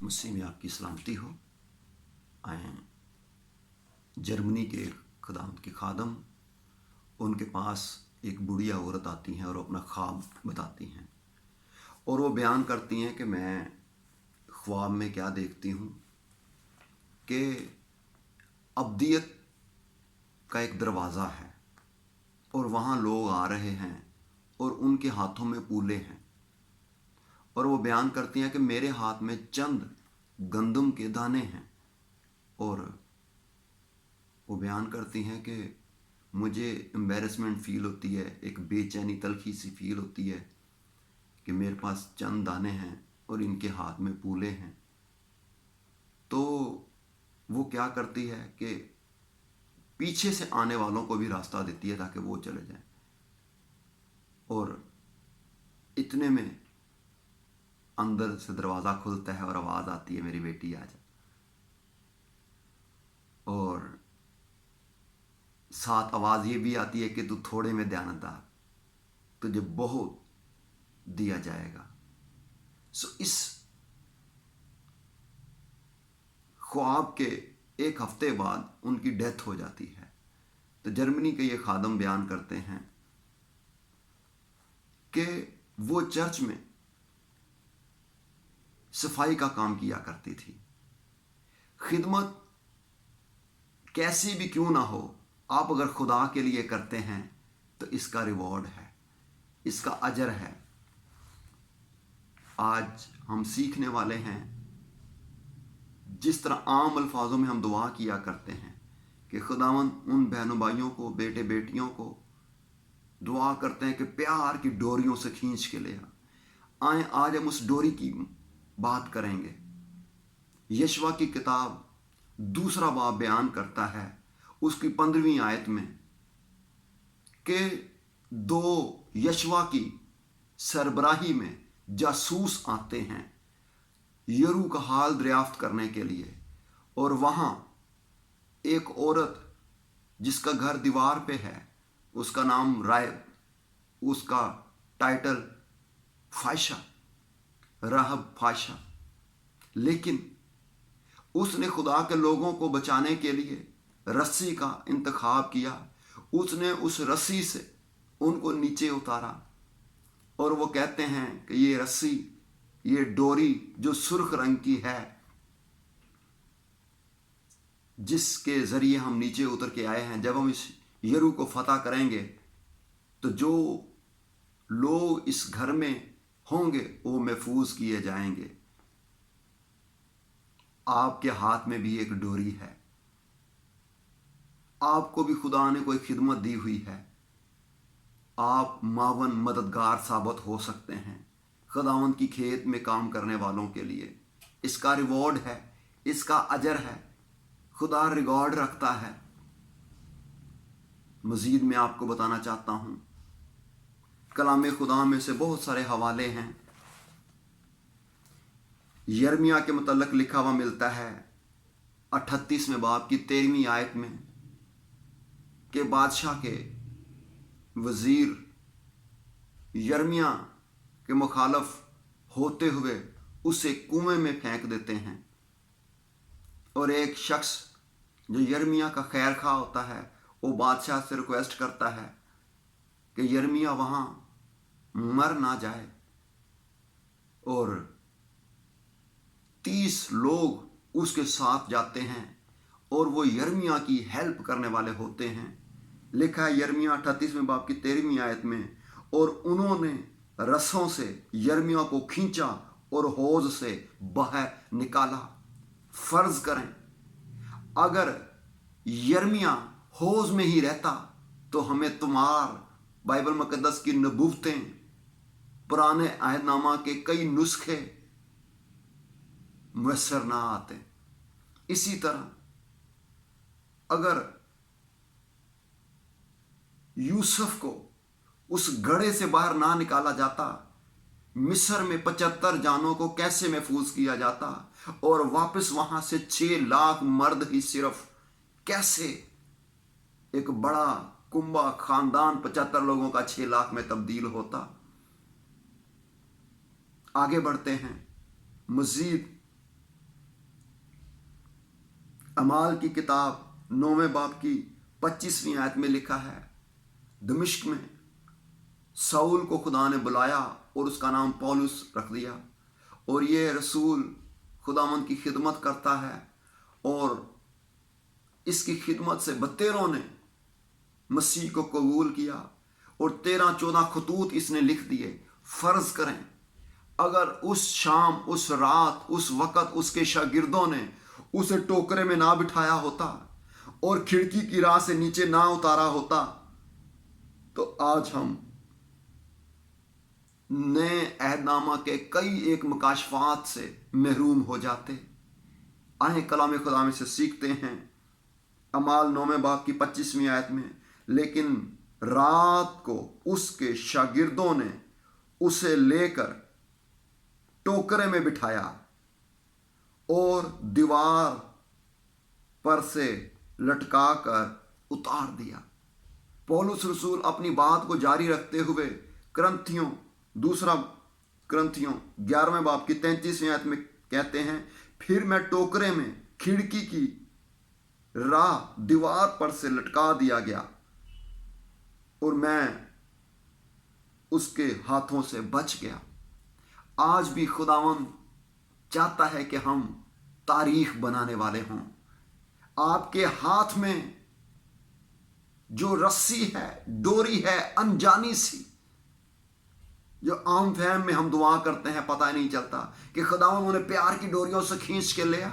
मसीह में आपकी सलामती हो। आए जर्मनी के खुदावंद के खादम, उनके पास एक बुढ़िया औरत आती हैं और अपना ख्वाब बताती हैं, और वो बयान करती हैं कि मैं ख्वाब में क्या देखती हूँ कि अब्दियत का एक दरवाज़ा है और वहाँ लोग आ रहे हैं और उनके हाथों में पूले हैं, और वो बयान करती हैं कि मेरे हाथ में चंद गंदम के दाने हैं, और वो बयान करती हैं कि मुझे एम्बैरेसमेंट फ़ील होती है, एक बेचैनी तलखी सी फील होती है कि मेरे पास चंद दाने हैं और इनके हाथ में पूले हैं। तो वो क्या करती है कि पीछे से आने वालों को भी रास्ता देती है ताकि वो चले जाएं, और इतने में अंदर से दरवाज़ा खुलता है और आवाज़ आती है, मेरी बेटी आ जा। और साथ आवाज़ ये भी आती है कि तू थोड़े में ध्यानदार, तुझे बहुत दिया जाएगा। इस ख्वाब के एक हफ्ते बाद उनकी डेथ हो जाती है। तो जर्मनी के ये खादम बयान करते हैं कि वो चर्च में सफाई का काम किया करती थी। खिदमत कैसी भी क्यों ना हो, आप अगर खुदा के लिए करते हैं तो इसका रिवॉर्ड है, इसका अजर है। आज हम सीखने वाले हैं, जिस तरह आम अल्फाजों में हम दुआ किया करते हैं कि खुदावंद उन बहनों भाइयों को, बेटे बेटियों को दुआ करते हैं कि प्यार की डोरियों से खींच के ले आए। आज हम उस डोरी की बात करेंगे। यशवा की किताब 2 बाब बयान करता है उसकी 15वीं आयत में कि 2 यशवा की सरबराही में जासूस आते हैं यरू का हाल दरियाफ्त करने के लिए, और वहाँ एक औरत जिसका घर दीवार पे है, उसका नाम रायब, उसका टाइटल फायशा, राहब फायशा, लेकिन उसने खुदा के लोगों को बचाने के लिए रस्सी का इंतखाब किया। उसने उस रस्सी से उनको नीचे उतारा, और वो कहते हैं कि ये रस्सी, ये डोरी जो सुर्ख रंग की है, जिसके ज़रिए हम नीचे उतर के आए हैं, जब हम इस यरू को फतह करेंगे तो जो लोग इस घर में होंगे वो महफूज किए जाएंगे। आपके हाथ में भी एक डोरी है, आपको भी खुदा ने कोई खिदमत दी हुई है। आप मावन मददगार साबित हो सकते हैं खुदावंद की खेत में काम करने वालों के लिए। इसका रिवॉर्ड है, इसका अजर है, खुदा रिकॉर्ड रखता है। मजीद मैं आपको बताना चाहता हूँ, कलाम खुदा में से बहुत सारे हवाले हैं। यर्मिया के मुतल्लिक लिखा हुआ मिलता है 38वें बाब की 13वीं आयत में कि बादशाह के वजीर यर्मिया के मुखालफ होते हुए उसे कुएं में फेंक देते हैं, और एक शख्स जो यर्मिया का खैर खा होता है वो बादशाह से रिक्वेस्ट करता है कि यर्मिया वहाँ मर ना जाए, और 30 लोग उसके साथ जाते हैं और वो यर्मिया की हेल्प करने वाले होते हैं। लिखा है यर्मिया 38वें बाब की 13वीं आयत में, और उन्होंने रस्सों से यर्मिया को खींचा और हौज से बाहर निकाला। फर्ज करें अगर यर्मिया हौज में ही रहता तो हमें तुम्हार बाइबल मुकद्दस की नबूवतें, पुराने अहदनामा के कई नुस्खे मुयस्सर ना आते। इसी तरह अगर यूसुफ को उस गड्ढे से बाहर ना निकाला जाता, मिस्र में 75 जानों को कैसे महफूज किया जाता, और वापस वहां से 6 लाख मर्द ही सिर्फ कैसे एक बड़ा कुंबा खानदान 75 लोगों का 6 लाख में तब्दील होता। आगे बढ़ते हैं। मजीद अमाल की किताब 9वें बाब की 25वीं आयत में लिखा है, दमिश्क में साउल को खुदा ने बुलाया और उसका नाम पौलुस रख दिया, और ये रसूल खुदावंद की खिदमत करता है, और इसकी खिदमत से 72 ने मसीह को कबूल किया, और 13-14 खतूत इसने लिख दिए। फर्ज करें अगर उस शाम, उस रात, उस वक़्त उसके शागिर्दों ने उसे टोकरे में ना बिठाया होता और खिड़की की राह से नीचे ना उतारा होता, तो आज हम नए अहदनामा के कई एक मकाशफात से महरूम हो जाते। आए कलाम खुदा में से सीखते हैं। अमाल 9वें बाब की 25वीं आयत में, लेकिन रात को उसके शागिर्दों ने उसे लेकर टोकरे में बिठाया और दीवार पर से लटका कर उतार दिया। पौलुस रसूल अपनी बात को जारी रखते हुए दूसरा करंथियों 11वें बाब की 33वीं आयत में कहते हैं, फिर मैं टोकरे में खिड़की की राह दीवार पर से लटका दिया गया और मैं उसके हाथों से बच गया। आज भी खुदावंद चाहता है कि हम तारीख बनाने वाले हों। आपके हाथ में जो रस्सी है, डोरी है अनजानी सी, जो आम फहम में हम दुआ करते हैं, पता ही नहीं चलता कि खुदावंद उन्हें प्यार की डोरियों से खींच के लिया।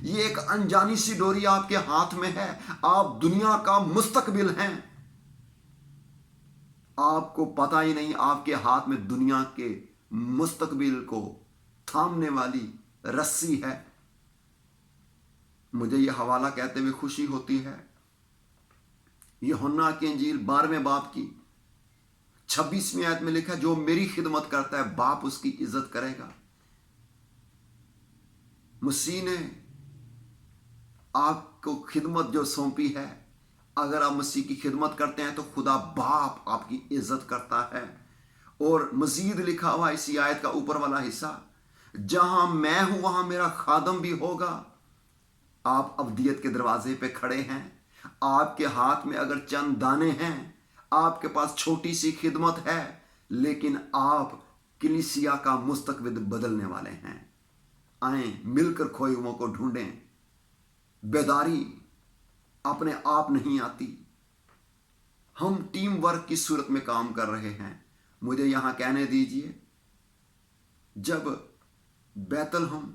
ये एक अनजानी सी डोरी आपके हाथ में है। आप दुनिया का मुस्तकबिल हैं, आपको पता ही नहीं आपके हाथ में दुनिया के मुस्तकबिल को थामने वाली रस्सी है। मुझे यह हवाला कहते हुए खुशी होती है, यूहन्ना की इंजील 12वें बाब की 26वीं आयत में लिखा है, जो मेरी खिदमत करता है बाप उसकी इज्जत करेगा। मसीह ने आपको खिदमत जो सौंपी है, अगर आप मसीह की खिदमत करते हैं तो खुदा बाप आपकी इज्जत करता है। और मजीद लिखा हुआ इसी आयत का ऊपर वाला हिस्सा, जहां मैं हूं वहां मेरा खादम भी होगा। आप अब्दियत के दरवाजे पे खड़े हैं, आपके हाथ में अगर चंद दाने हैं, आपके पास छोटी सी खिदमत है, लेकिन आप कलीसिया का मुस्तकबिल बदलने वाले हैं। आए मिलकर खोए हुओं को ढूंढें। बेदारी अपने आप नहीं आती, हम टीम वर्क की सूरत में काम कर रहे हैं। मुझे यहां कहने दीजिए, जब बैतलहम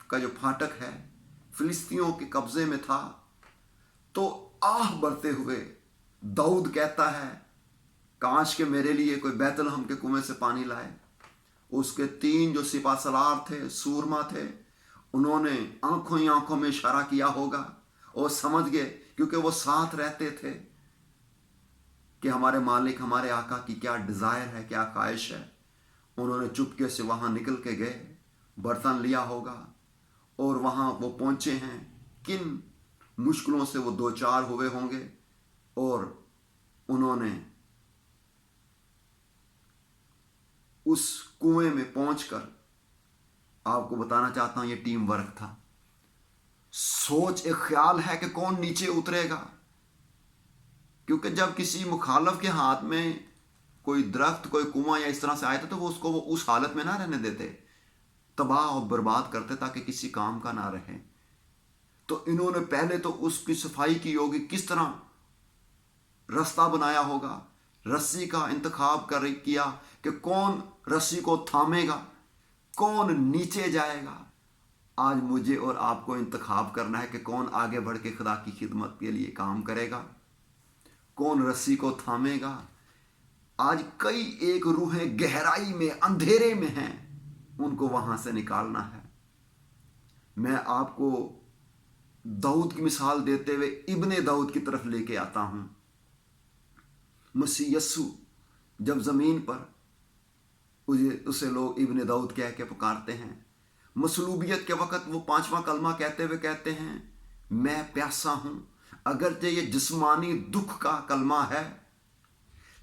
का जो फाटक है फिलिस्तियों के कब्जे में था, तो आह भरते हुए दाऊद कहता है, काश के मेरे लिए कोई बैतलहम के कुएं से पानी लाए। उसके 3 जो सिपा सलार थे, सूरमा थे, उन्होंने आंखों ही आंखों में इशारा किया होगा और समझ गए, क्योंकि वो साथ रहते थे, कि हमारे मालिक, हमारे आका की क्या डिज़ायर है, क्या ख्वाहिश है। उन्होंने चुपके से वहाँ निकल के गए, बर्तन लिया होगा और वहाँ वो पहुँचे हैं। किन मुश्किलों से वो 2-4 हुए होंगे, और उन्होंने उस कुएं में पहुंचकर, आपको बताना चाहता हूं, ये टीम वर्क था। सोच एक ख्याल है कि कौन नीचे उतरेगा, क्योंकि जब किसी मुखालफ के हाथ में कोई दरख्त, कोई कुआं या इस तरह से आया था, तो वो उसको उस हालत में ना रहने देते, तबाह और बर्बाद करते ताकि किसी काम का ना रहे। तो इन्होंने पहले तो उसकी सफाई की होगी, किस तरह रास्ता बनाया होगा, रस्सी का इंतखाब किया कि कौन रस्सी को थामेगा, कौन नीचे जाएगा। आज मुझे और आपको इंतखाब करना है कि कौन आगे बढ़ के खुदा की खिदमत के लिए काम करेगा, कौन रस्सी को थामेगा। आज कई एक रूहें गहराई में, अंधेरे में हैं, उनको वहां से निकालना है। मैं आपको दाऊद की मिसाल देते हुए इब्ने दाऊद की तरफ लेके आता हूं। मसीह यस्सु जब जमीन पर, उसे लोग इब्ने दाऊद कह के पुकारते हैं। मसलूबियत के वक़्त वो 5वां कलमा कहते हुए कहते हैं, मैं प्यासा हूं। अगरचे ये जिस्मानी दुख का कलमा है,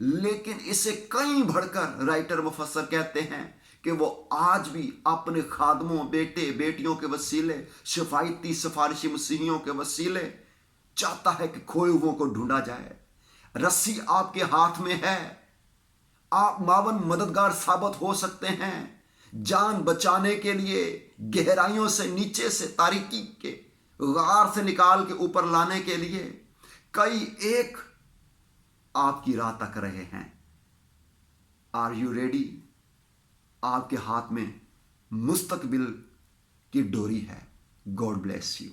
लेकिन इसे कहीं बढ़कर राइटर मुफस्सर कहते हैं کہ وہ آج بھی اپنے خادموں، بیٹے بیٹیوں کے وسیلے، شفایتی سفارشی مسیحیوں کے وسیلے چاہتا ہے کہ کھوئے ہوئوں کو ڈھونڈا جائے۔ رسی آپ کے ہاتھ میں ہے، آپ معاون مددگار ثابت ہو سکتے ہیں جان بچانے کے لیے، گہرائیوں سے، نیچے سے، تاریکی کے غار سے نکال کے اوپر لانے کے لیے۔ کئی ایک آپ کی راہ تک رہے ہیں۔ Are you ready? آپ کے ہاتھ میں مستقبل کی ڈوری ہے۔ God bless you.